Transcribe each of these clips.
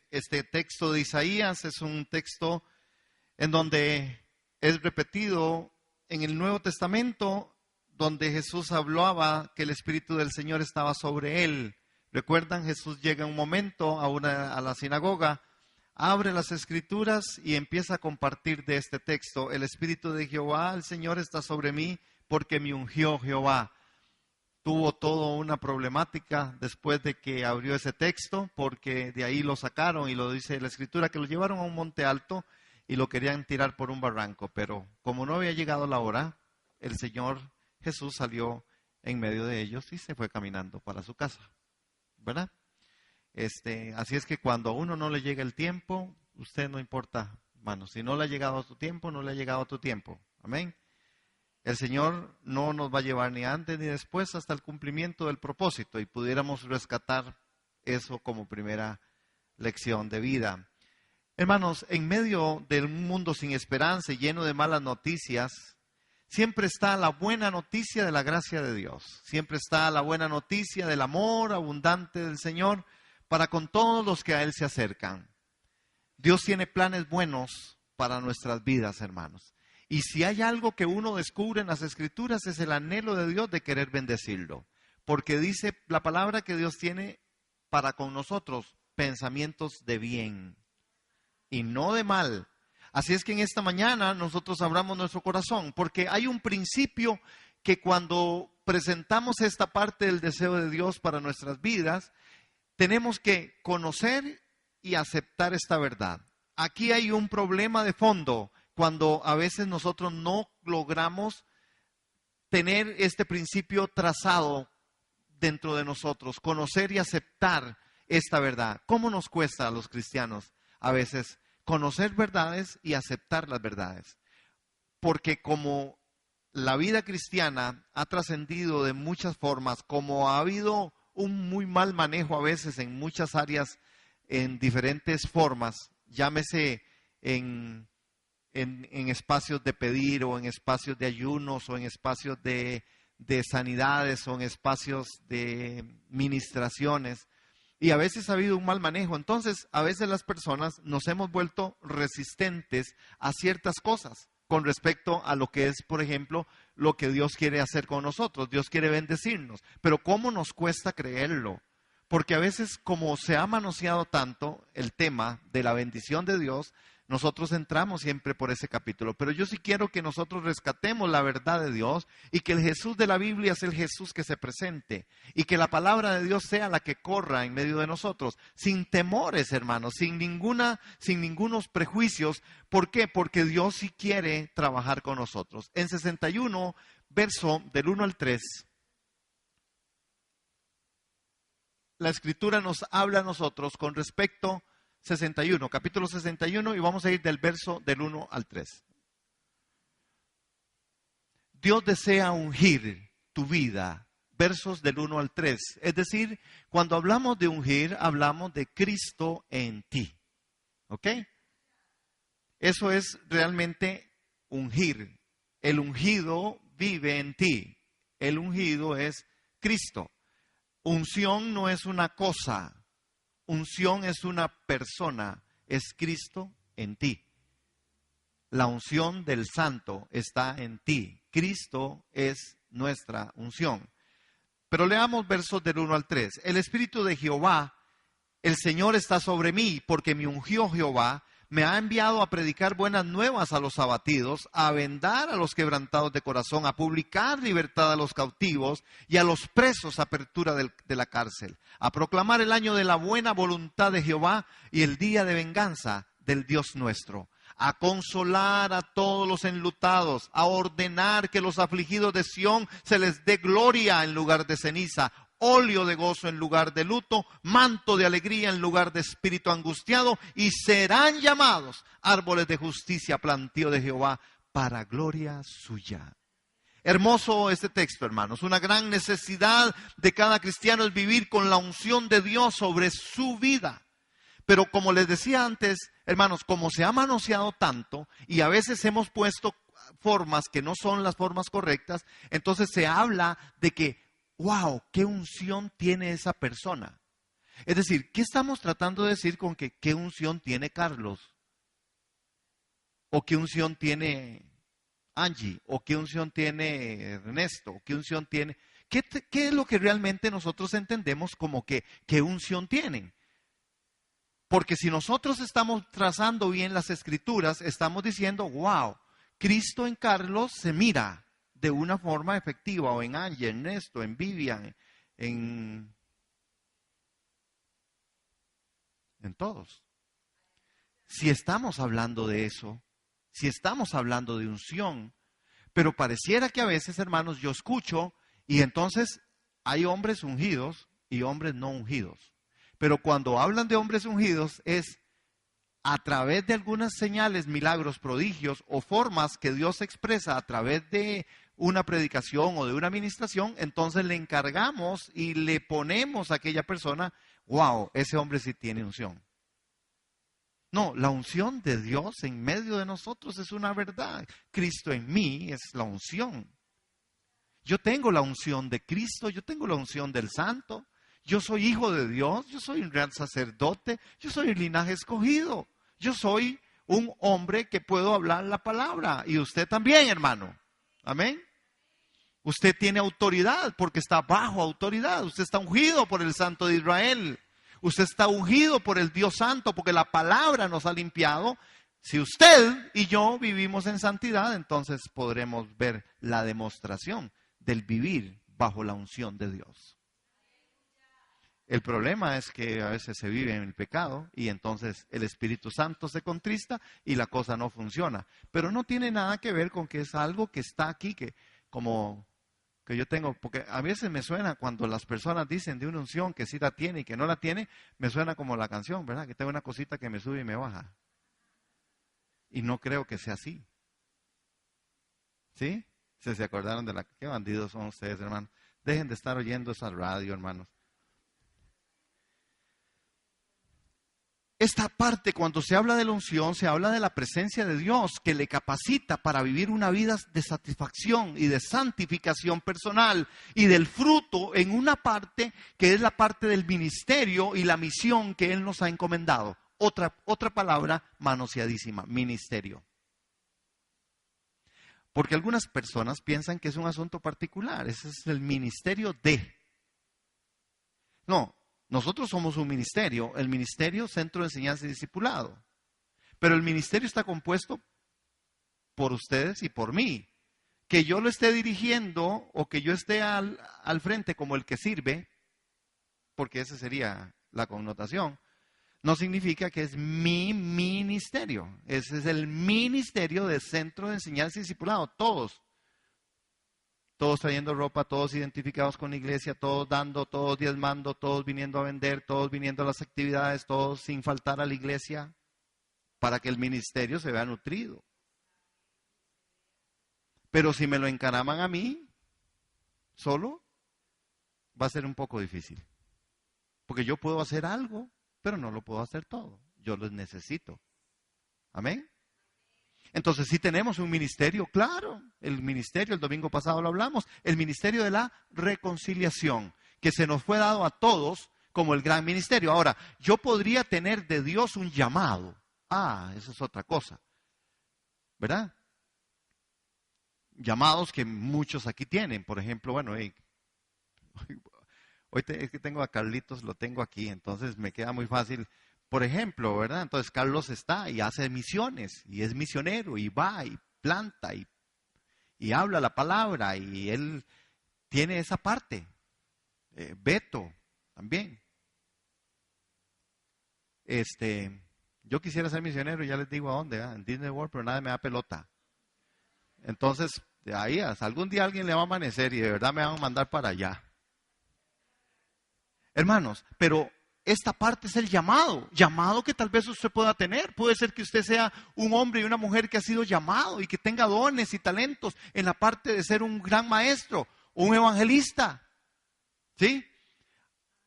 Este texto de Isaías es un texto en donde es repetido en el Nuevo Testamento, donde Jesús hablaba que el Espíritu del Señor estaba sobre él. ¿Recuerdan? Jesús llega un momento a la sinagoga, abre las Escrituras y empieza a compartir de este texto. El Espíritu de Jehová, el Señor, está sobre mí porque me ungió Jehová. Tuvo toda una problemática después de que abrió ese texto, porque de ahí lo sacaron y lo dice la Escritura, que lo llevaron a un monte alto y lo querían tirar por un barranco. Pero como no había llegado la hora, el Señor Jesús salió en medio de ellos y se fue caminando para su casa, ¿verdad? Así es que cuando a uno no le llega el tiempo, usted no importa, hermano. Si no le ha llegado a tu tiempo, no le ha llegado a tu tiempo. Amén. El Señor no nos va a llevar ni antes ni después hasta el cumplimiento del propósito, y pudiéramos rescatar eso como primera lección de vida. Hermanos, en medio de un mundo sin esperanza y lleno de malas noticias, siempre está la buena noticia de la gracia de Dios. Siempre está la buena noticia del amor abundante del Señor para con todos los que a Él se acercan. Dios tiene planes buenos para nuestras vidas, hermanos. Y si hay algo que uno descubre en las Escrituras, es el anhelo de Dios de querer bendecirlo. Porque dice la palabra que Dios tiene para con nosotros pensamientos de bien y no de mal. Así es que en esta mañana nosotros abramos nuestro corazón, porque hay un principio que cuando presentamos esta parte del deseo de Dios para nuestras vidas, tenemos que conocer y aceptar esta verdad. Aquí hay un problema de fondo cuando a veces nosotros no logramos tener este principio trazado dentro de nosotros, conocer y aceptar esta verdad. ¿Cómo nos cuesta a los cristianos a veces conocer verdades y aceptar las verdades? Porque como la vida cristiana ha trascendido de muchas formas, como ha habido un muy mal manejo a veces en muchas áreas, en diferentes formas, llámese en espacios de pedir, o en espacios de ayunos, o en espacios de sanidades, o en espacios de ministraciones. Y a veces ha habido un mal manejo. Entonces, a veces las personas nos hemos vuelto resistentes a ciertas cosas con respecto a lo que es, por ejemplo, lo que Dios quiere hacer con nosotros. Dios quiere bendecirnos. Pero ¿cómo nos cuesta creerlo? Porque a veces, como se ha manoseado tanto el tema de la bendición de Dios, nosotros entramos siempre por ese capítulo. Pero yo sí quiero que nosotros rescatemos la verdad de Dios, y que el Jesús de la Biblia es el Jesús que se presente, y que la palabra de Dios sea la que corra en medio de nosotros, sin temores, hermanos, sin ningunos prejuicios. ¿Por qué? Porque Dios sí quiere trabajar con nosotros. En 61, verso del 1 al 3, la Escritura nos habla a nosotros con respecto 61, capítulo 61, y vamos a ir del verso del 1 al 3. Dios desea ungir tu vida, versos del 1 al 3. Es decir, cuando hablamos de ungir, hablamos de Cristo en ti. ¿Ok? Eso es realmente ungir. El ungido vive en ti. El ungido es Cristo. Unción no es una cosa. Unción es una persona, es Cristo en ti. La unción del Santo está en ti. Cristo es nuestra unción. Pero leamos versos del 1 al 3. El Espíritu de Jehová, el Señor, está sobre mí, porque me ungió Jehová. Me ha enviado a predicar buenas nuevas a los abatidos, a vendar a los quebrantados de corazón, a publicar libertad a los cautivos y a los presos apertura de la cárcel, a proclamar el año de la buena voluntad de Jehová y el día de venganza del Dios nuestro, a consolar a todos los enlutados, a ordenar que los afligidos de Sión se les dé gloria en lugar de ceniza, óleo de gozo en lugar de luto, manto de alegría en lugar de espíritu angustiado, y serán llamados árboles de justicia, plantío de Jehová, para gloria suya. Hermoso este texto, hermanos. Una gran necesidad de cada cristiano es vivir con la unción de Dios sobre su vida. Pero como les decía antes, hermanos, como se ha manoseado tanto y a veces hemos puesto formas que no son las formas correctas, entonces se habla de que, wow, qué unción tiene esa persona. Es decir, ¿qué estamos tratando de decir con que qué unción tiene Carlos? ¿O qué unción tiene Angie? ¿O qué unción tiene Ernesto? ¿O qué unción tiene? ¿Qué es lo que realmente nosotros entendemos como que qué unción tienen? Porque si nosotros estamos trazando bien las escrituras, estamos diciendo, wow, Cristo en Carlos se mira de una forma efectiva, o en Angie, en Ernesto, en Vivian, en todos. Si estamos hablando de eso, si estamos hablando de unción, pero pareciera que a veces, hermanos, yo escucho y entonces hay hombres ungidos y hombres no ungidos. Pero cuando hablan de hombres ungidos es a través de algunas señales, milagros, prodigios o formas que Dios expresa a través de una predicación o de una administración, entonces le encargamos y le ponemos a aquella persona, wow, ese hombre sí tiene unción. No, la unción de Dios en medio de nosotros es una verdad. Cristo en mí es la unción. Yo tengo la unción de Cristo, yo tengo la unción del Santo. Yo soy hijo de Dios, yo soy un real sacerdote, yo soy el linaje escogido. Yo soy un hombre que puedo hablar la palabra. Y usted también, hermano. Amén. Usted tiene autoridad porque está bajo autoridad. Usted está ungido por el Santo de Israel. Usted está ungido por el Dios Santo porque la palabra nos ha limpiado. Si usted y yo vivimos en santidad, entonces podremos ver la demostración del vivir bajo la unción de Dios. El problema es que a veces se vive en el pecado y entonces el Espíritu Santo se contrista y la cosa no funciona. Pero no tiene nada que ver con que es algo que está aquí, que como que yo tengo, porque a veces me suena cuando las personas dicen de una unción que sí la tiene y que no la tiene, me suena como la canción, ¿verdad? Que tengo una cosita que me sube y me baja. Y no creo que sea así. ¿Sí? ¿Se acordaron de qué bandidos son ustedes, hermanos? Dejen de estar oyendo esa radio, hermanos. Esta parte, cuando se habla de la unción, se habla de la presencia de Dios que le capacita para vivir una vida de satisfacción y de santificación personal y del fruto en una parte que es la parte del ministerio y la misión que Él nos ha encomendado. Otra palabra manoseadísima, ministerio. Porque algunas personas piensan que es un asunto particular, ese es el ministerio de. No. Nosotros somos un ministerio, el ministerio Centro de Enseñanza y Discipulado. Pero el ministerio está compuesto por ustedes y por mí. Que yo lo esté dirigiendo o que yo esté al frente como el que sirve, porque esa sería la connotación, no significa que es mi ministerio. Ese es el ministerio del Centro de Enseñanza y Discipulado, todos. Todos trayendo ropa, todos identificados con la iglesia, todos dando, todos diezmando, todos viniendo a vender, todos viniendo a las actividades, todos sin faltar a la iglesia, para que el ministerio se vea nutrido. Pero si me lo encaraman a mí, solo, va a ser un poco difícil. Porque yo puedo hacer algo, pero no lo puedo hacer todo. Yo los necesito. Amén. Entonces sí tenemos un ministerio, claro, el ministerio, el domingo pasado lo hablamos, el ministerio de la reconciliación, que se nos fue dado a todos como el gran ministerio. Ahora, yo podría tener de Dios un llamado. Eso es otra cosa, ¿verdad? Llamados que muchos aquí tienen, por ejemplo, bueno, hoy es que tengo a Carlitos, lo tengo aquí, entonces me queda muy fácil. Por ejemplo, ¿verdad? Entonces Carlos está y hace misiones y es misionero y va y planta y habla la palabra y él tiene esa parte. Beto también. Yo quisiera ser misionero y ya les digo a dónde, en Disney World, pero nada me da pelota. Entonces, de ahí algún día alguien le va a amanecer y de verdad me van a mandar para allá. Hermanos, pero esta parte es el llamado que tal vez usted pueda tener. Puede ser que usted sea un hombre y una mujer que ha sido llamado y que tenga dones y talentos en la parte de ser un gran maestro o un evangelista. ¿Sí?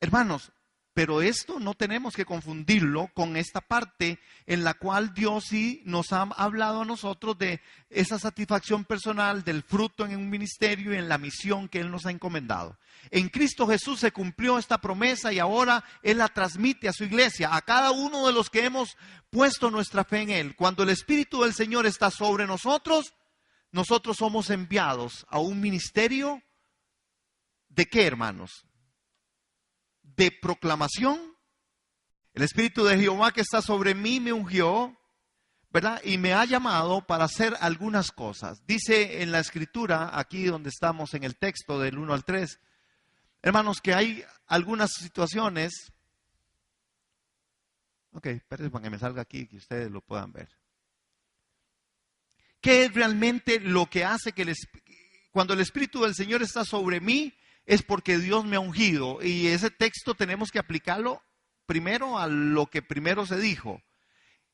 Hermanos, Pero esto no tenemos que confundirlo con esta parte en la cual Dios sí nos ha hablado a nosotros de esa satisfacción personal, del fruto en un ministerio y en la misión que Él nos ha encomendado. En Cristo Jesús se cumplió esta promesa y ahora Él la transmite a su iglesia, a cada uno de los que hemos puesto nuestra fe en Él. Cuando el Espíritu del Señor está sobre nosotros, nosotros somos enviados a un ministerio ¿de qué, hermanos? De proclamación. El Espíritu de Jehová que está sobre mí me ungió, ¿verdad? Y me ha llamado para hacer algunas cosas. Dice en la Escritura, aquí donde estamos en el texto del 1 al 3, hermanos, que hay algunas situaciones. Ok, espérense para que me salga aquí, que ustedes lo puedan ver. ¿Qué es realmente lo que hace que cuando el Espíritu del Señor está sobre mí? Es porque Dios me ha ungido. Y ese texto tenemos que aplicarlo primero a lo que primero se dijo.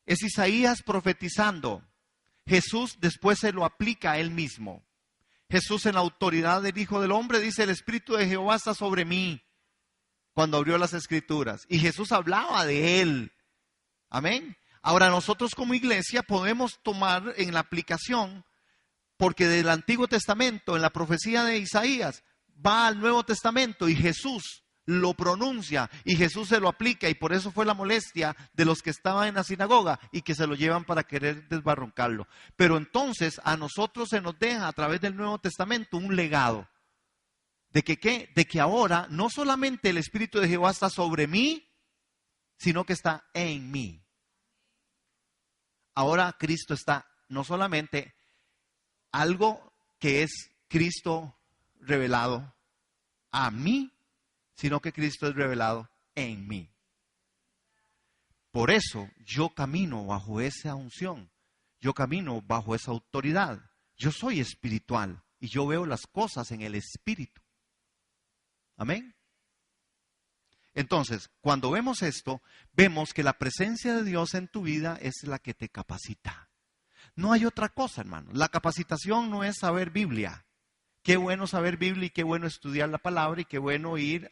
Es Isaías profetizando. Jesús después se lo aplica a él mismo. Jesús en la autoridad del Hijo del Hombre dice: el Espíritu de Jehová está sobre mí, cuando abrió las Escrituras. Y Jesús hablaba de él. Amén. Ahora nosotros como iglesia podemos tomar en la aplicación, porque del Antiguo Testamento, en la profecía de Isaías, va al Nuevo Testamento y Jesús lo pronuncia y Jesús se lo aplica, y por eso fue la molestia de los que estaban en la sinagoga y que se lo llevan para querer desbarrancarlo. Pero entonces a nosotros se nos deja a través del Nuevo Testamento un legado de que ¿qué? De que ahora no solamente el Espíritu de Jehová está sobre mí, sino que está en mí. Ahora Cristo está no solamente algo que es Cristo revelado a mí, sino que Cristo es revelado en mí. Por eso yo camino bajo esa unción, yo camino bajo esa autoridad. Yo soy espiritual y yo veo las cosas en el Espíritu. Amén. Entonces, cuando vemos esto, vemos que la presencia de Dios en tu vida es la que te capacita. No hay otra cosa, hermano. La capacitación no es saber Biblia. Qué bueno saber Biblia y qué bueno estudiar la palabra y qué bueno ir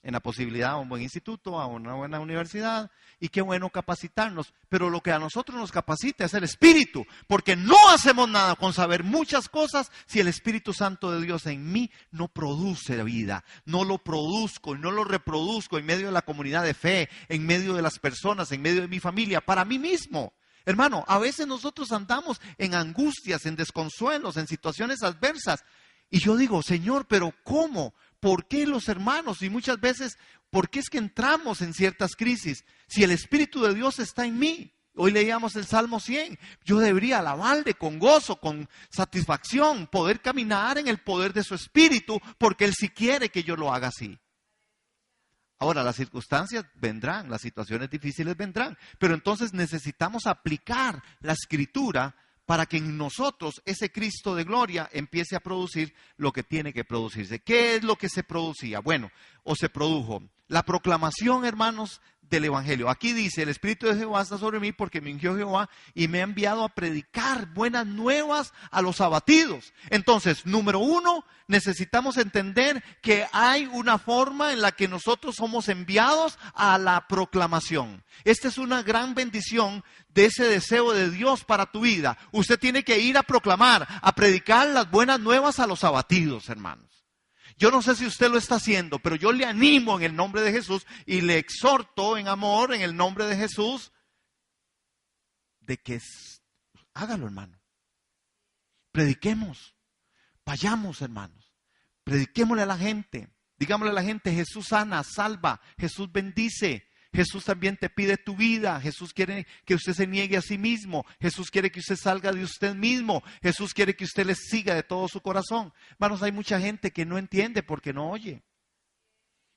en la posibilidad a un buen instituto, a una buena universidad, y qué bueno capacitarnos. Pero lo que a nosotros nos capacita es el Espíritu, porque no hacemos nada con saber muchas cosas si el Espíritu Santo de Dios en mí no produce vida, no lo produzco y no lo reproduzco en medio de la comunidad de fe, en medio de las personas, en medio de mi familia, para mí mismo. Hermano, a veces nosotros andamos en angustias, en desconsuelos, en situaciones adversas. Y yo digo: Señor, pero ¿cómo? ¿Por qué los hermanos? Y muchas veces, ¿por qué es que entramos en ciertas crisis? Si el Espíritu de Dios está en mí. Hoy leíamos el Salmo 100. Yo debería alabarle con gozo, con satisfacción, poder caminar en el poder de su Espíritu, porque Él sí quiere que yo lo haga así. Ahora, las circunstancias vendrán, las situaciones difíciles vendrán, pero entonces necesitamos aplicar la Escritura para que en nosotros ese Cristo de gloria empiece a producir lo que tiene que producirse. ¿Qué es lo que se producía? Bueno, o se produjo la proclamación, hermanos, del Evangelio. Aquí dice: el Espíritu de Jehová está sobre mí porque me ungió Jehová y me ha enviado a predicar buenas nuevas a los abatidos. Entonces, número uno, necesitamos entender que hay una forma en la que nosotros somos enviados a la proclamación. Esta es una gran bendición de ese deseo de Dios para tu vida. Usted tiene que ir a proclamar, a predicar las buenas nuevas a los abatidos, hermanos. Yo no sé si usted lo está haciendo, pero yo le animo en el nombre de Jesús y le exhorto en amor en el nombre de Jesús de que hágalo, hermano. Prediquemos, vayamos, hermanos, prediquémosle a la gente, digámosle a la gente: Jesús sana, salva, Jesús bendice. Jesús también te pide tu vida. Jesús quiere que usted se niegue a sí mismo. Jesús quiere que usted salga de usted mismo. Jesús quiere que usted le siga de todo su corazón. Hermanos, hay mucha gente que no entiende porque no oye.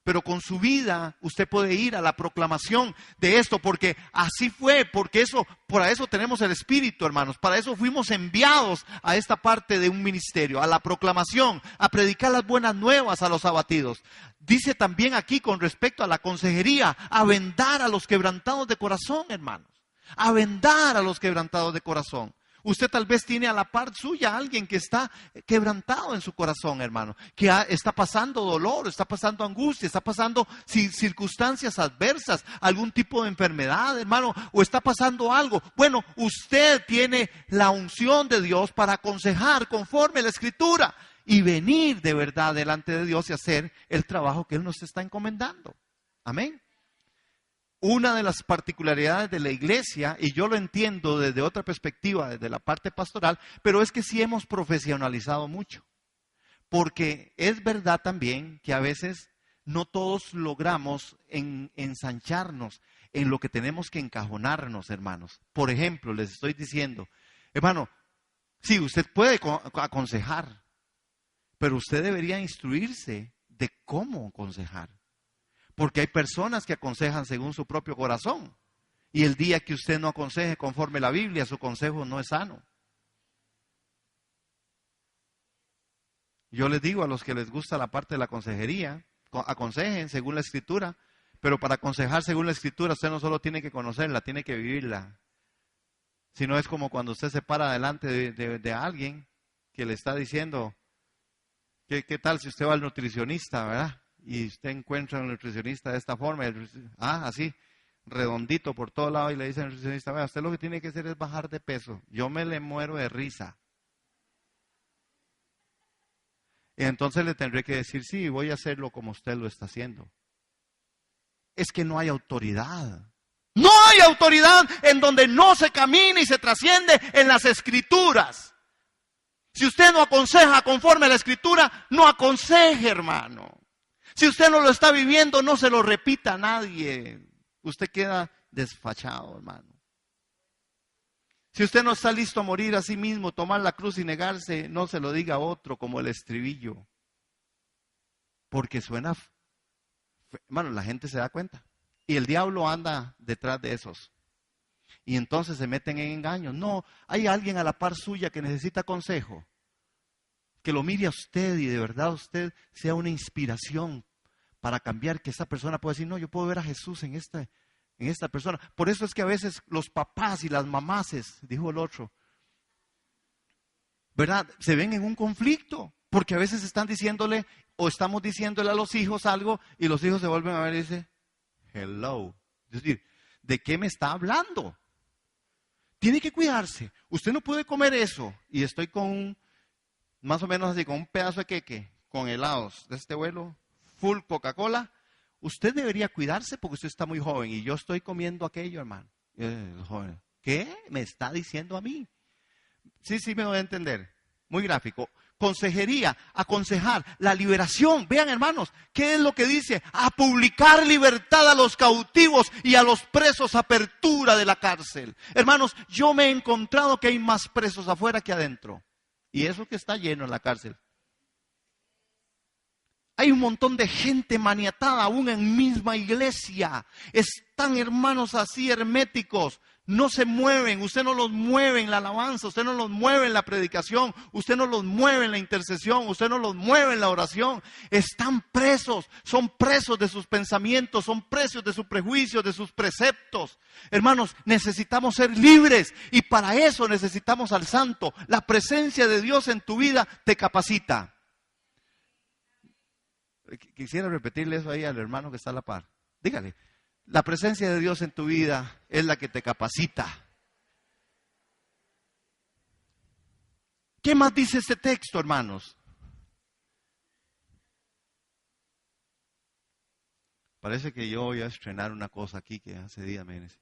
Pero con su vida usted puede ir a la proclamación de esto, porque así fue, porque para eso tenemos el Espíritu, hermanos. Para eso fuimos enviados a esta parte de un ministerio, a la proclamación, a predicar las buenas nuevas a los abatidos. Dice también aquí con respecto a la consejería: a vendar a los quebrantados de corazón, hermanos. A vendar a los quebrantados de corazón. Usted tal vez tiene a la par suya a alguien que está quebrantado en su corazón, hermano, que está pasando dolor, está pasando angustia, está pasando circunstancias adversas, algún tipo de enfermedad, hermano, o está pasando algo. Bueno, usted tiene la unción de Dios para aconsejar conforme a la Escritura y venir de verdad delante de Dios y hacer el trabajo que Él nos está encomendando. Amén. Una de las particularidades de la iglesia, y yo lo entiendo desde otra perspectiva, desde la parte pastoral, pero es que sí hemos profesionalizado mucho. Porque es verdad también que a veces no todos logramos ensancharnos en lo que tenemos que encajonarnos, hermanos. Por ejemplo, les estoy diciendo, hermano, sí, usted puede aconsejar, pero usted debería instruirse de cómo aconsejar. Porque hay personas que aconsejan según su propio corazón. Y el día que usted no aconseje conforme la Biblia, su consejo no es sano. Yo les digo a los que les gusta la parte de la consejería, aconsejen según la Escritura. Pero para aconsejar según la Escritura, usted no solo tiene que conocerla, tiene que vivirla. Si no es como cuando usted se para delante de alguien que le está diciendo, ¿qué tal si usted va al nutricionista, verdad? Y usted encuentra a un nutricionista de esta forma, así, redondito por todo lado, y le dice al nutricionista, vea, usted lo que tiene que hacer es bajar de peso. Yo me le muero de risa. Y entonces le tendré que decir, sí, voy a hacerlo como usted lo está haciendo. Es que no hay autoridad. No hay autoridad en donde no se camina y se trasciende en las Escrituras. Si usted no aconseja conforme a la Escritura, no aconseje, hermano. Si usted no lo está viviendo, no se lo repita a nadie. Usted queda desfachado, hermano. Si usted no está listo a morir a sí mismo, tomar la cruz y negarse, no se lo diga a otro como el estribillo. Porque suena, hermano, la gente se da cuenta. Y el diablo anda detrás de esos. Y entonces se meten en engaños. No, hay alguien a la par suya que necesita consejo. Que lo mire a usted y de verdad usted sea una inspiración para cambiar, que esa persona pueda decir, no, yo puedo ver a Jesús en esta persona. Por eso es que a veces los papás y las mamases, dijo el otro, ¿verdad? Se ven en un conflicto, porque a veces están diciéndole o estamos diciéndole a los hijos algo y los hijos se vuelven a ver y dicen, hello. Es decir, ¿de qué me está hablando? Tiene que cuidarse. Usted no puede comer eso. Y estoy con más o menos así, con un pedazo de queque, con helados de este vuelo, full Coca-Cola. Usted debería cuidarse porque usted está muy joven y yo estoy comiendo aquello, hermano. Joven, ¿qué me está diciendo a mí? Sí, me voy a entender. Muy gráfico. Consejería, aconsejar, la liberación. Vean, hermanos, ¿qué es lo que dice? A publicar libertad a los cautivos y a los presos, apertura de la cárcel. Hermanos, yo me he encontrado que hay más presos afuera que adentro. Y eso que está lleno en la cárcel. Hay un montón de gente maniatada aún en misma iglesia. Están, hermanos, así herméticos. No se mueven. Usted no los mueve en la alabanza. Usted no los mueve en la predicación. Usted no los mueve en la intercesión. Usted no los mueve en la oración. Están presos. Son presos de sus pensamientos. Son presos de sus prejuicios, de sus preceptos. Hermanos, necesitamos ser libres. Y para eso necesitamos al Santo. La presencia de Dios en tu vida te capacita. Quisiera repetirle eso ahí al hermano que está a la par. Dígale, la presencia de Dios en tu vida es la que te capacita. ¿Qué más dice este texto, hermanos? Parece que yo voy a estrenar una cosa aquí que hace días me dice.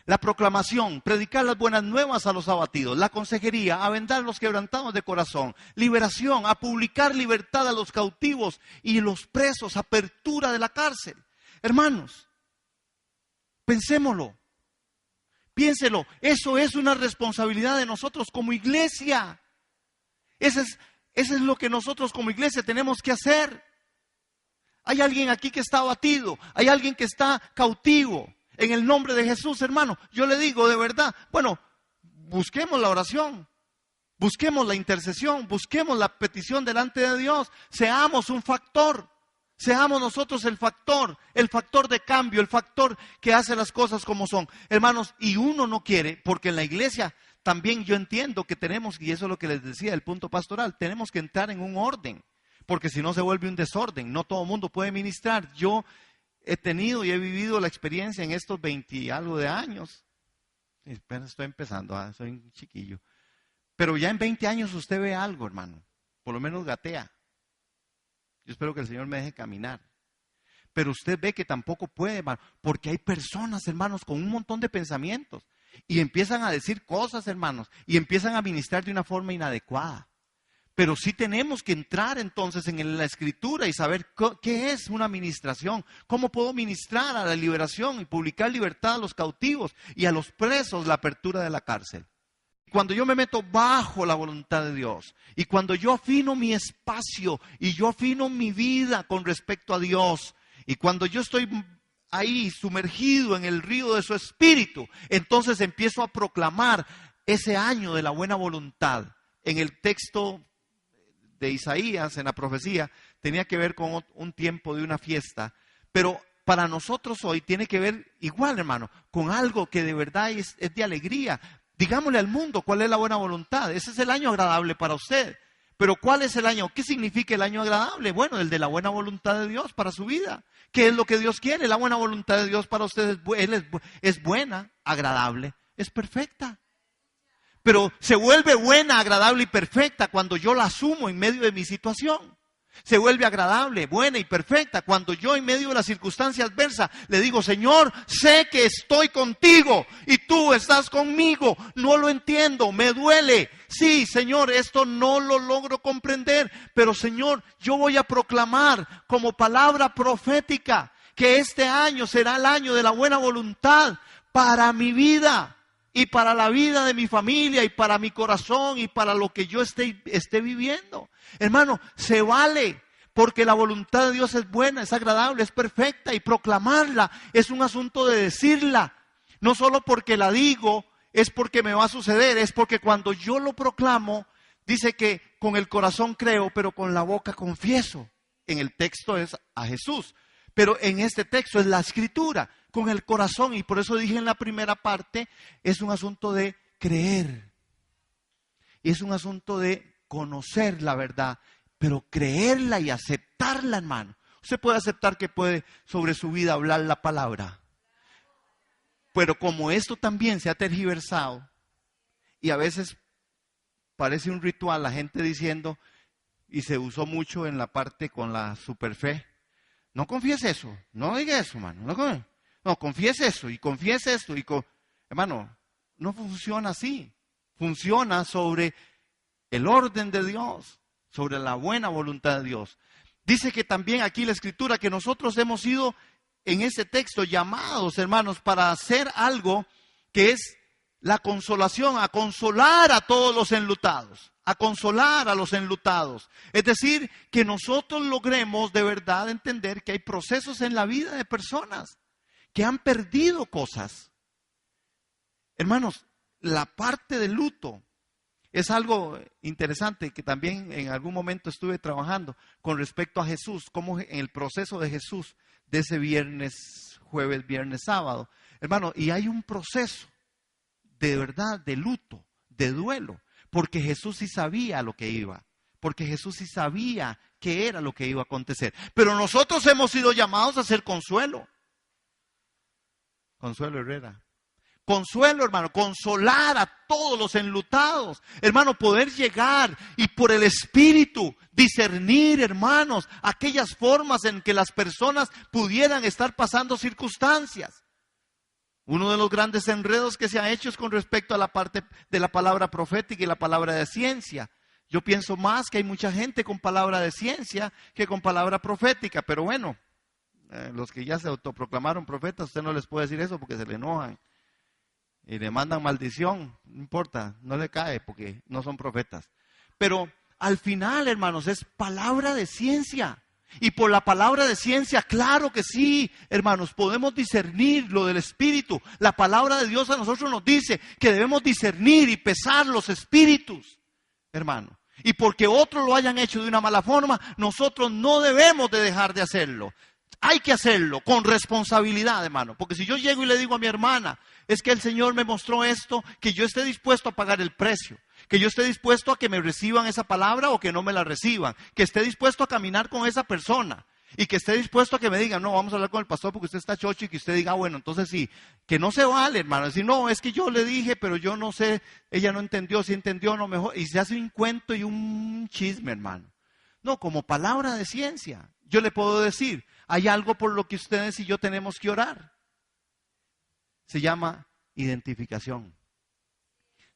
La proclamación, predicar las buenas nuevas a los abatidos, la consejería, a vendar a los quebrantados de corazón, liberación, a publicar libertad a los cautivos y los presos, apertura de la cárcel. Hermanos, pensémoslo, piénselo, eso es una responsabilidad de nosotros como iglesia. Eso es lo que nosotros como iglesia tenemos que hacer. Hay alguien aquí que está abatido, hay alguien que está cautivo. En el nombre de Jesús, hermano, yo le digo de verdad, bueno, busquemos la oración, busquemos la intercesión, busquemos la petición delante de Dios, seamos un factor, Seamos nosotros el factor de cambio, el factor que hace las cosas como son. Hermanos, y uno no quiere, porque en la iglesia también yo entiendo que tenemos, y eso es lo que les decía, el punto pastoral, tenemos que entrar en un orden, porque si no se vuelve un desorden. No todo el mundo puede ministrar. Yo he tenido y he vivido la experiencia en estos 20 y algo de años. Estoy empezando, soy un chiquillo. Pero ya en 20 años usted ve algo, hermano. Por lo menos gatea. Yo espero que el Señor me deje caminar. Pero usted ve que tampoco puede, hermano, porque hay personas, hermanos, con un montón de pensamientos. Y empiezan a decir cosas, hermanos, y empiezan a ministrar de una forma inadecuada. Pero sí tenemos que entrar entonces en la Escritura y saber qué es una ministración. ¿Cómo puedo ministrar a la liberación y publicar libertad a los cautivos y a los presos la apertura de la cárcel? Cuando yo me meto bajo la voluntad de Dios y cuando yo afino mi espacio y yo afino mi vida con respecto a Dios y cuando yo estoy ahí sumergido en el río de su Espíritu, entonces empiezo a proclamar ese año de la buena voluntad. En el texto de Isaías, en la profecía, tenía que ver con un tiempo de una fiesta, pero para nosotros hoy tiene que ver igual, hermano, con algo que de verdad es de alegría. Digámosle al mundo cuál es la buena voluntad. Ese es el año agradable para usted. Pero ¿cuál es el año? ¿Qué significa el año agradable? Bueno, el de la buena voluntad de Dios para su vida. ¿Qué es lo que Dios quiere? La buena voluntad de Dios para usted es buena, agradable, es perfecta. Pero se vuelve buena, agradable y perfecta cuando yo la asumo en medio de mi situación. Se vuelve agradable, buena y perfecta cuando yo en medio de la circunstancia adversa le digo: Señor, sé que estoy contigo y tú estás conmigo. No lo entiendo, me duele. Sí, Señor, esto no lo logro comprender, pero Señor, yo voy a proclamar como palabra profética que este año será el año de la buena voluntad para mi vida. Y para la vida de mi familia, y para mi corazón, y para lo que yo esté viviendo. Hermano, se vale, porque la voluntad de Dios es buena, es agradable, es perfecta, y proclamarla es un asunto de decirla. No solo porque la digo, es porque me va a suceder, es porque cuando yo lo proclamo, dice que con el corazón creo, pero con la boca confieso. En el texto es a Jesús, pero en este texto es la Escritura. Con el corazón, y por eso dije en la primera parte, es un asunto de creer. Y es un asunto de conocer la verdad, pero creerla y aceptarla, hermano. Usted puede aceptar que puede sobre su vida hablar la palabra. Pero como esto también se ha tergiversado, y a veces parece un ritual, la gente diciendo, y se usó mucho en la parte con la superfe, no confíes eso, no diga eso, hermano, no, confiese eso y confiese esto. Hermano, no funciona así. Funciona sobre el orden de Dios, sobre la buena voluntad de Dios. Dice que también aquí la Escritura que nosotros hemos sido en ese texto llamados, hermanos, para hacer algo que es la consolación, a consolar a todos los enlutados, a consolar a los enlutados. Es decir, que nosotros logremos de verdad entender que hay procesos en la vida de personas que han perdido cosas. Hermanos, la parte del luto es algo interesante que también en algún momento estuve trabajando con respecto a Jesús, como en el proceso de Jesús de ese viernes, jueves, viernes, sábado. Hermano, y hay un proceso de verdad de luto, de duelo, porque Jesús sí sabía lo que iba, porque Jesús sí sabía qué era lo que iba a acontecer. Pero nosotros hemos sido llamados a hacer consuelo. Consuelo Herrera. Consuelo, hermano, consolar a todos los enlutados. Hermano, poder llegar y por el Espíritu discernir, hermanos, aquellas formas en que las personas pudieran estar pasando circunstancias. Uno de los grandes enredos que se ha hecho es con respecto a la parte de la palabra profética y la palabra de ciencia. Yo pienso más que hay mucha gente con palabra de ciencia que con palabra profética, pero bueno. Los que ya se autoproclamaron profetas, usted no les puede decir eso porque se le enojan y le mandan maldición, no importa, no le cae porque no son profetas. Pero al final, hermanos, es palabra de ciencia. Y por la palabra de ciencia, claro que sí, hermanos, podemos discernir lo del Espíritu. La palabra de Dios a nosotros nos dice que debemos discernir y pesar los espíritus, hermano. Y porque otros lo hayan hecho de una mala forma, nosotros no debemos de dejar de hacerlo. Hay que hacerlo con responsabilidad, hermano. Porque si yo llego y le digo a mi hermana, es que el Señor me mostró esto, que yo esté dispuesto a pagar el precio. Que yo esté dispuesto a que me reciban esa palabra o que no me la reciban. Que esté dispuesto a caminar con esa persona. Y que esté dispuesto a que me digan, no, vamos a hablar con el pastor porque usted está chocho, y que usted diga, bueno, entonces sí, que no se vale, hermano. Decir, no, es que yo le dije, pero yo no sé, ella no entendió, si entendió, no mejor. Y se hace un cuento y un chisme, hermano. No, como palabra de ciencia, yo le puedo decir, hay algo por lo que ustedes y yo tenemos que orar. Se llama identificación.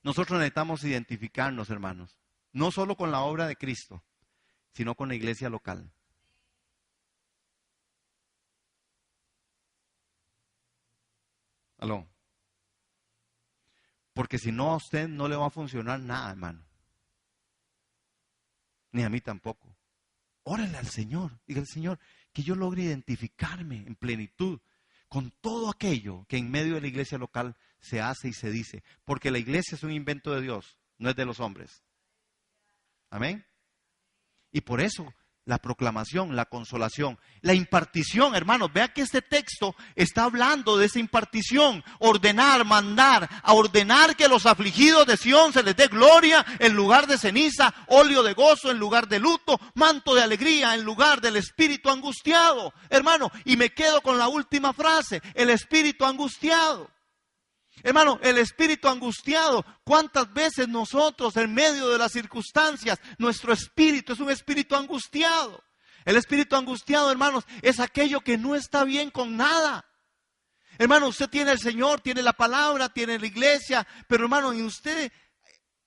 Nosotros necesitamos identificarnos, hermanos, no solo con la obra de Cristo, sino con la iglesia local. Aló. Porque si no, a usted no le va a funcionar nada, hermano. Ni a mí tampoco. Órale al Señor. Diga al Señor que yo logre identificarme en plenitud con todo aquello que en medio de la iglesia local se hace y se dice. Porque la iglesia es un invento de Dios, no es de los hombres. Amén. Y por eso la proclamación, la consolación, la impartición, hermanos, vea que este texto está hablando de esa impartición, ordenar, mandar, a ordenar que los afligidos de Sión se les dé gloria en lugar de ceniza, óleo de gozo en lugar de luto, manto de alegría en lugar del espíritu angustiado. Hermano, y me quedo con la última frase, el espíritu angustiado. Hermano, el espíritu angustiado, ¿cuántas veces nosotros en medio de las circunstancias, nuestro espíritu es un espíritu angustiado? El espíritu angustiado, hermanos, es aquello que no está bien con nada. Hermano, usted tiene el Señor, tiene la palabra, tiene la iglesia, pero hermano, en usted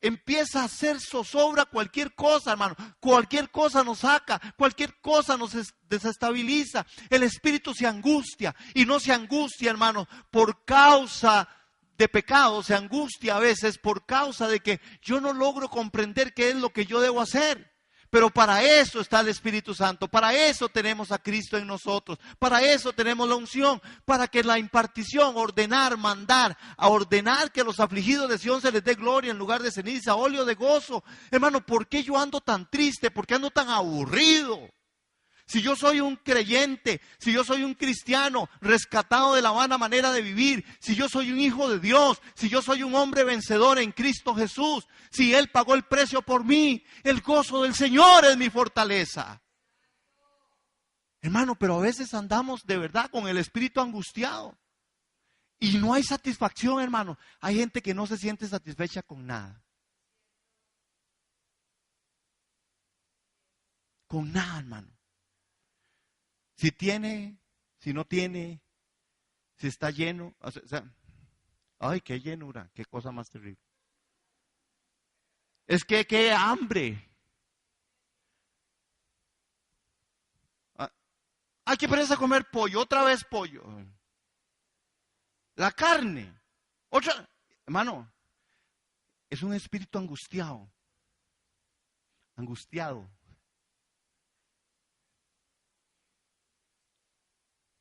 empieza a hacer zozobra cualquier cosa, hermano. Cualquier cosa nos saca, cualquier cosa nos desestabiliza. El espíritu se angustia y no se angustia, hermano, por causa de pecado, se angustia a veces por causa de que yo no logro comprender qué es lo que yo debo hacer. Pero para eso está el Espíritu Santo, para eso tenemos a Cristo en nosotros, para eso tenemos la unción, para que la impartición, ordenar, mandar, a ordenar que a los afligidos de Sión se les dé gloria en lugar de ceniza, óleo de gozo. Hermano, ¿por qué yo ando tan triste? ¿Por qué ando tan aburrido? Si yo soy un creyente, si yo soy un cristiano rescatado de la vana manera de vivir, si yo soy un hijo de Dios, si yo soy un hombre vencedor en Cristo Jesús, si Él pagó el precio por mí, el gozo del Señor es mi fortaleza. Hermano, pero a veces andamos de verdad con el espíritu angustiado y no hay satisfacción, hermano. Hay gente que no se siente satisfecha con nada. Con nada, hermano. Si tiene, si no tiene, si está lleno, o sea, ay, qué llenura, qué cosa más terrible. Es que qué hambre. Ay, qué pereza comer pollo, otra vez pollo. La carne, otra, hermano, es un espíritu angustiado. Angustiado.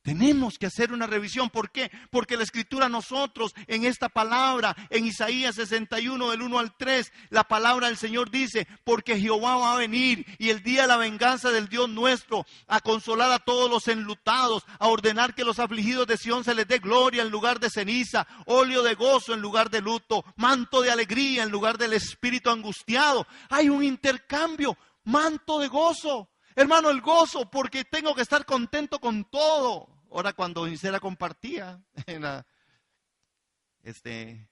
Tenemos que hacer una revisión. ¿Por qué? Porque la Escritura a nosotros, en esta palabra, en Isaías 61, del 1 al 3, la palabra del Señor dice, porque Jehová va a venir y el día de la venganza del Dios nuestro, a consolar a todos los enlutados, a ordenar que los afligidos de Sión se les dé gloria en lugar de ceniza, óleo de gozo en lugar de luto, manto de alegría en lugar del espíritu angustiado. Hay un intercambio, manto de gozo. Hermano, el gozo, porque tengo que estar contento con todo. Ahora cuando Isela compartía, ese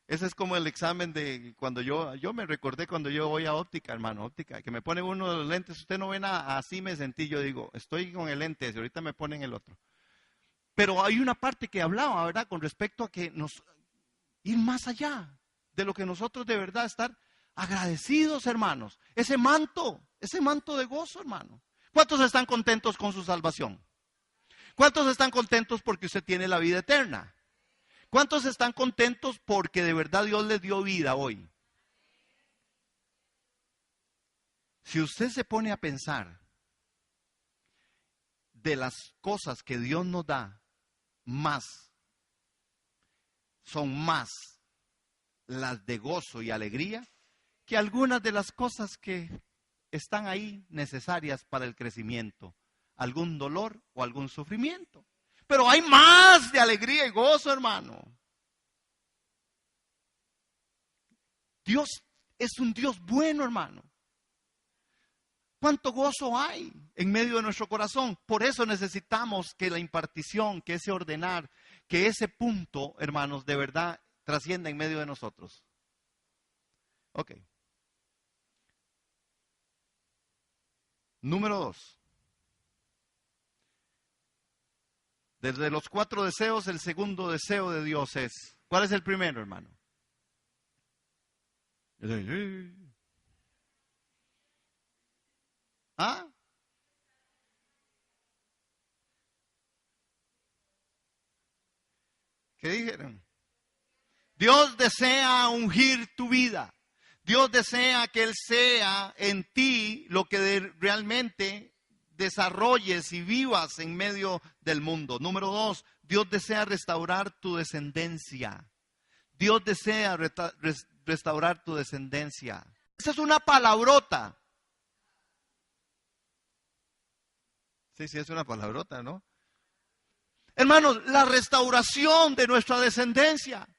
es como el examen de cuando yo me recordé cuando yo voy a óptica, hermano, óptica, que me pone uno de los lentes, usted no ve nada, así me sentí, yo digo, estoy con el lente, ahorita me ponen el otro. Pero hay una parte que hablaba, ¿verdad? Con respecto a que ir más allá de lo que nosotros de verdad estar agradecidos, hermanos. Ese manto de gozo, hermano. ¿Cuántos están contentos con su salvación? ¿Cuántos están contentos porque usted tiene la vida eterna? ¿Cuántos están contentos porque de verdad Dios les dio vida hoy? Si usted se pone a pensar de las cosas que Dios nos da, son más las de gozo y alegría que algunas de las cosas que están ahí necesarias para el crecimiento, algún dolor o algún sufrimiento. Pero hay más de alegría y gozo, hermano. Dios es un Dios bueno, hermano. ¿Cuánto gozo hay en medio de nuestro corazón? Por eso necesitamos que la impartición, que ese ordenar, que ese punto, hermanos, de verdad trascienda en medio de nosotros. Ok. Número 2. Desde los 4 deseos, el segundo deseo de Dios es, ¿cuál es el primero, hermano? ¿Ah? ¿Qué dijeron? Dios desea ungir tu vida. Dios desea que Él sea en ti lo que realmente desarrolles y vivas en medio del mundo. Número 2, Dios desea restaurar tu descendencia. Dios desea restaurar tu descendencia. Esa es una palabrota. Sí, es una palabrota, ¿no? Hermanos, la restauración de nuestra descendencia.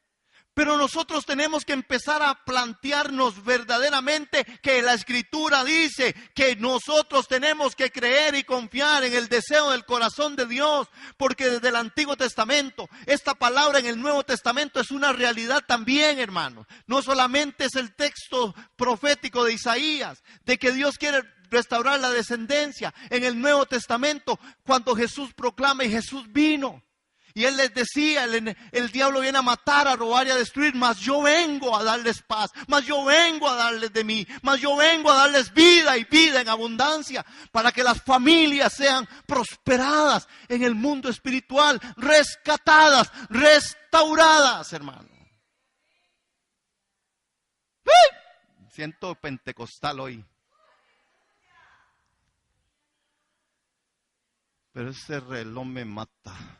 Pero nosotros tenemos que empezar a plantearnos verdaderamente que la Escritura dice que nosotros tenemos que creer y confiar en el deseo del corazón de Dios, porque desde el Antiguo Testamento, esta palabra en el Nuevo Testamento es una realidad también, hermanos. No solamente es el texto profético de Isaías, de que Dios quiere restaurar la descendencia. En el Nuevo Testamento, cuando Jesús proclama y Jesús vino. Y Él les decía, el diablo viene a matar, a robar y a destruir, mas yo vengo a darles paz, mas yo vengo a darles de mí, mas yo vengo a darles vida y vida en abundancia, para que las familias sean prosperadas en el mundo espiritual, rescatadas, restauradas, hermano. Siento pentecostal hoy. Pero ese reloj me mata.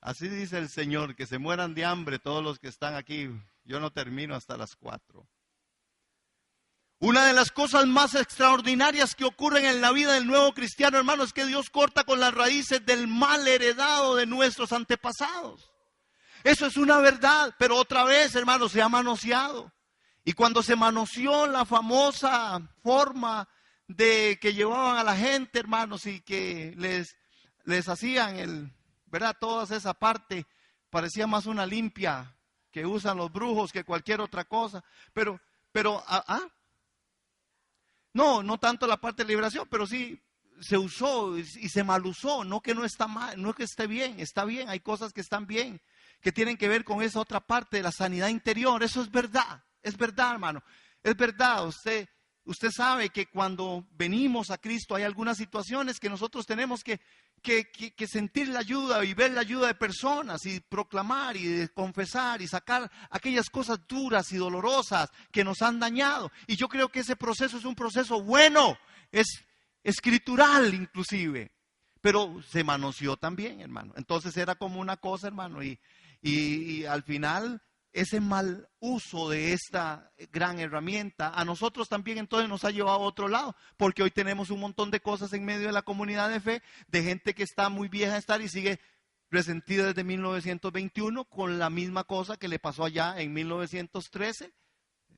Así dice el Señor, que se mueran de hambre todos los que están aquí. Yo no termino hasta las 4. Una de las cosas más extraordinarias que ocurren en la vida del nuevo cristiano, hermano, es que Dios corta con las raíces del mal heredado de nuestros antepasados. Eso es una verdad, pero otra vez, hermano, se ha manoseado. Y cuando se manoseó la famosa forma de que llevaban a la gente, hermanos, y que les hacían ¿verdad? Toda esa parte parecía más una limpia que usan los brujos que cualquier otra cosa. Pero, no tanto la parte de liberación, pero sí se usó y se malusó. No que no está mal, no que esté bien, está bien. Hay cosas que están bien, que tienen que ver con esa otra parte de la sanidad interior. Eso es verdad, hermano. Es verdad, usted sabe que cuando venimos a Cristo hay algunas situaciones que nosotros tenemos que sentir la ayuda y ver la ayuda de personas y proclamar y confesar y sacar aquellas cosas duras y dolorosas que nos han dañado. Y yo creo que ese proceso es un proceso bueno, es escritural inclusive, pero se manoseó también, hermano. Entonces era como una cosa, hermano, y al final ese mal uso de esta gran herramienta a nosotros también entonces nos ha llevado a otro lado, porque hoy tenemos un montón de cosas en medio de la comunidad de fe, de gente que está muy vieja de estar y sigue resentida desde 1921 con la misma cosa que le pasó allá en 1913,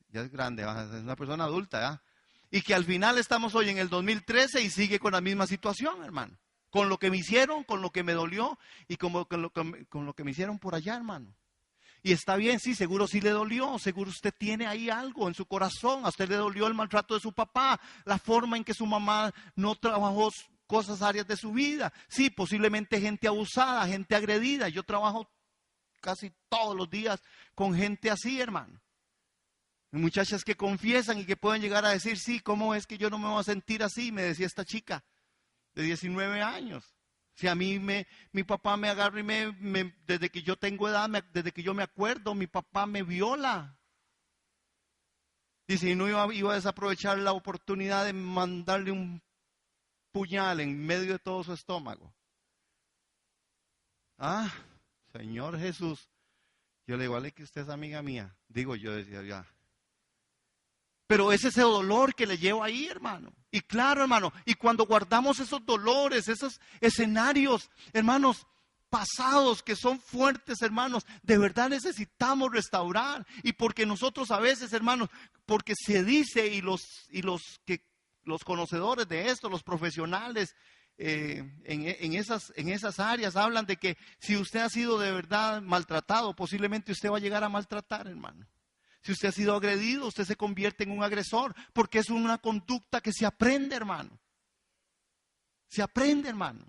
ya es grande, es una persona adulta, ¿ya? Y que al final estamos hoy en el 2013 y sigue con la misma situación, hermano, con lo que me hicieron, con lo que me dolió y con lo que me hicieron por allá, hermano. Y está bien, sí, seguro sí le dolió, seguro usted tiene ahí algo en su corazón, a usted le dolió el maltrato de su papá, la forma en que su mamá no trabajó cosas áreas de su vida. Sí, posiblemente gente abusada, gente agredida. Yo trabajo casi todos los días con gente así, hermano. Muchachas que confiesan y que pueden llegar a decir, sí, ¿cómo es que yo no me voy a sentir así? Me decía esta chica de 19 años. Si a mí mi papá me agarra y desde que yo tengo edad, desde que yo me acuerdo, mi papá me viola. Dice, y no iba a desaprovechar la oportunidad de mandarle un puñal en medio de todo su estómago. Ah, Señor Jesús. Yo le digo, vale que usted es amiga mía. Digo, yo decía, ya. Pero es ese dolor que le llevo ahí, hermano. Y claro, hermano, y cuando guardamos esos dolores, esos escenarios, hermanos, pasados que son fuertes, hermanos, de verdad necesitamos restaurar. Y porque nosotros a veces, hermanos, porque se dice y los conocedores de esto, los profesionales en esas áreas hablan de que si usted ha sido de verdad maltratado, posiblemente usted va a llegar a maltratar, hermano. Si usted ha sido agredido, usted se convierte en un agresor, porque es una conducta que se aprende, hermano. Se aprende, hermano.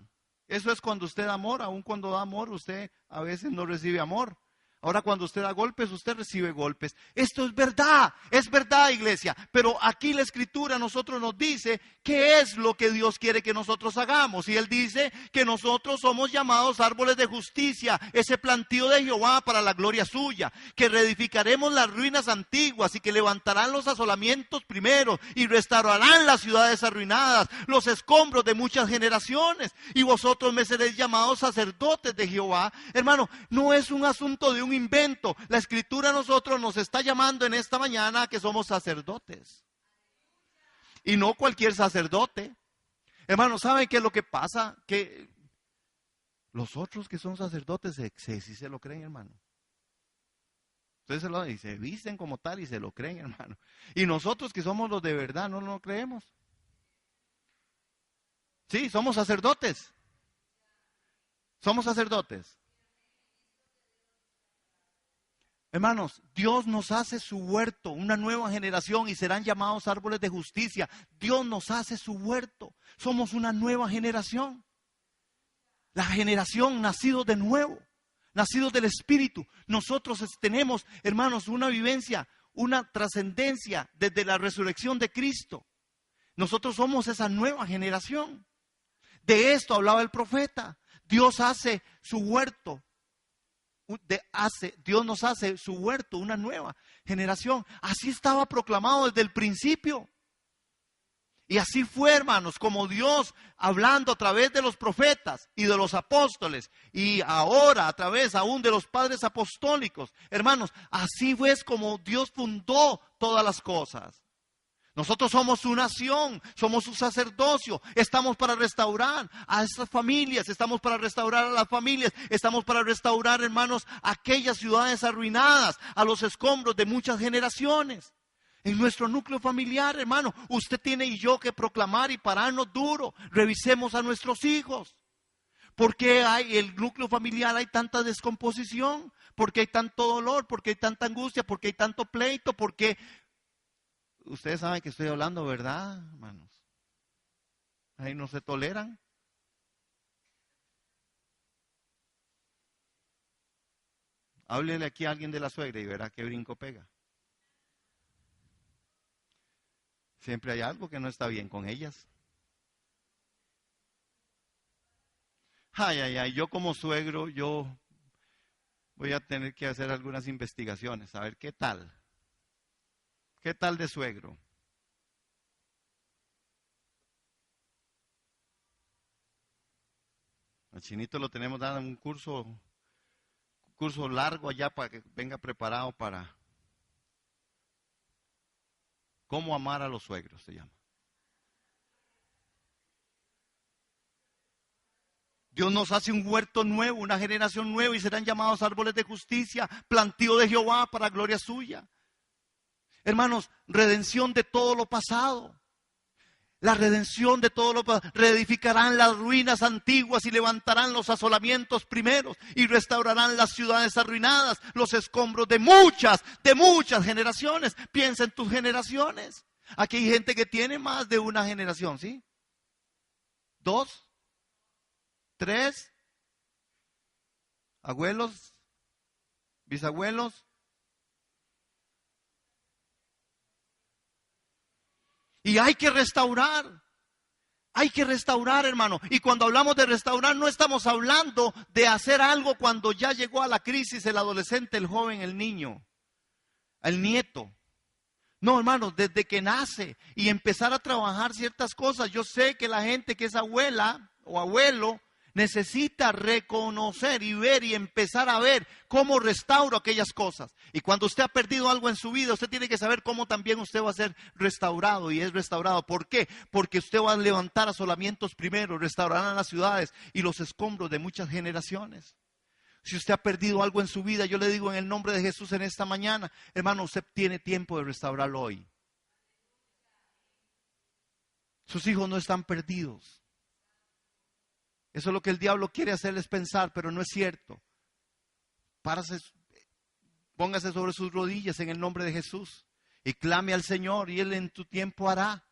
Eso es cuando usted da amor. Aun cuando da amor, usted a veces no recibe amor. Ahora cuando usted da golpes, usted recibe golpes. Esto es verdad, iglesia. Pero aquí la Escritura a nosotros nos dice qué es lo que Dios quiere que nosotros hagamos. Y Él dice que nosotros somos llamados árboles de justicia, ese plantío de Jehová para la gloria suya. Que reedificaremos las ruinas antiguas y que levantarán los asolamientos primeros y restaurarán las ciudades arruinadas, los escombros de muchas generaciones. Y vosotros me seréis llamados sacerdotes de Jehová. Hermano, no es un asunto de un invento. La Escritura a nosotros nos está llamando en esta mañana que somos sacerdotes. Y no cualquier sacerdote. Hermano, ¿saben qué es lo que pasa? Que los otros que son sacerdotes sí se lo creen, hermano. Entonces se visten como tal y se lo creen, hermano. Y nosotros que somos los de verdad no lo creemos. Sí, somos sacerdotes. Somos sacerdotes. Hermanos, Dios nos hace su huerto, una nueva generación y serán llamados árboles de justicia. Dios nos hace su huerto. Somos una nueva generación. La generación nacido de nuevo, nacidos del Espíritu. Nosotros tenemos, hermanos, una vivencia, una trascendencia desde la resurrección de Cristo. Nosotros somos esa nueva generación. De esto hablaba el profeta. Dios hace su huerto. Dios nos hace su huerto, una nueva generación. Así estaba proclamado desde el principio. Y así fue, hermanos, como Dios hablando a través de los profetas y de los apóstoles y ahora a través aún de los padres apostólicos. Hermanos, así fue como Dios fundó todas las cosas. Nosotros somos su nación, somos su sacerdocio, estamos para restaurar a estas familias, estamos para restaurar a las familias, estamos para restaurar, hermanos, aquellas ciudades arruinadas, a los escombros de muchas generaciones. En nuestro núcleo familiar, hermano, usted tiene y yo que proclamar y pararnos duro. Revisemos a nuestros hijos. ¿Por qué hay el núcleo familiar hay tanta descomposición? ¿Por qué hay tanto dolor? ¿Por qué hay tanta angustia? ¿Por qué hay tanto pleito? ¿Por qué? Ustedes saben que estoy hablando, ¿verdad, hermanos? Ahí no se toleran. Háblele aquí a alguien de la suegra y verá qué brinco pega. Siempre hay algo que no está bien con ellas. Ay, yo como suegro, yo voy a tener que hacer algunas investigaciones, a ver qué tal. ¿Qué tal de suegro? Al Chinito lo tenemos dando un curso largo allá para que venga preparado para cómo amar a los suegros, se llama. Dios nos hace un huerto nuevo, una generación nueva y serán llamados árboles de justicia, plantío de Jehová para gloria suya. Hermanos, redención de todo lo pasado. La redención de todo lo pasado. Reedificarán las ruinas antiguas y levantarán los asolamientos primeros y restaurarán las ciudades arruinadas, los escombros de muchas generaciones. Piensa en tus generaciones. Aquí hay gente que tiene más de una generación, ¿sí? 2, 3, abuelos, bisabuelos. Y hay que restaurar, hermano. Y cuando hablamos de restaurar, no estamos hablando de hacer algo cuando ya llegó a la crisis el adolescente, el joven, el niño, el nieto. No, hermanos, desde que nace y empezar a trabajar ciertas cosas. Yo sé que la gente que es abuela o abuelo necesita reconocer y ver y empezar a ver cómo restauro aquellas cosas. Y cuando usted ha perdido algo en su vida, usted tiene que saber cómo también usted va a ser restaurado y es restaurado. ¿Por qué? Porque usted va a levantar asolamientos primero, restaurarán las ciudades y los escombros de muchas generaciones. Si usted ha perdido algo en su vida, yo le digo en el nombre de Jesús en esta mañana, hermano, usted tiene tiempo de restaurarlo hoy. Sus hijos no están perdidos. Eso es lo que el diablo quiere hacerles pensar, pero no es cierto. Póngase sobre sus rodillas en el nombre de Jesús y clame al Señor y Él en tu tiempo hará.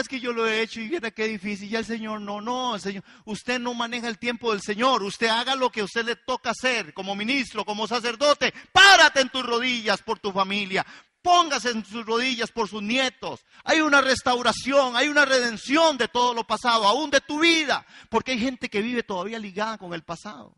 Es que yo lo he hecho y mira qué difícil. Ya el Señor no, el Señor. Usted no maneja el tiempo del Señor. Usted haga lo que a usted le toca hacer como ministro, como sacerdote. Párate en tus rodillas por tu familia. Póngase en sus rodillas por sus nietos. Hay una restauración, hay una redención de todo lo pasado, aún de tu vida. Porque hay gente que vive todavía ligada con el pasado.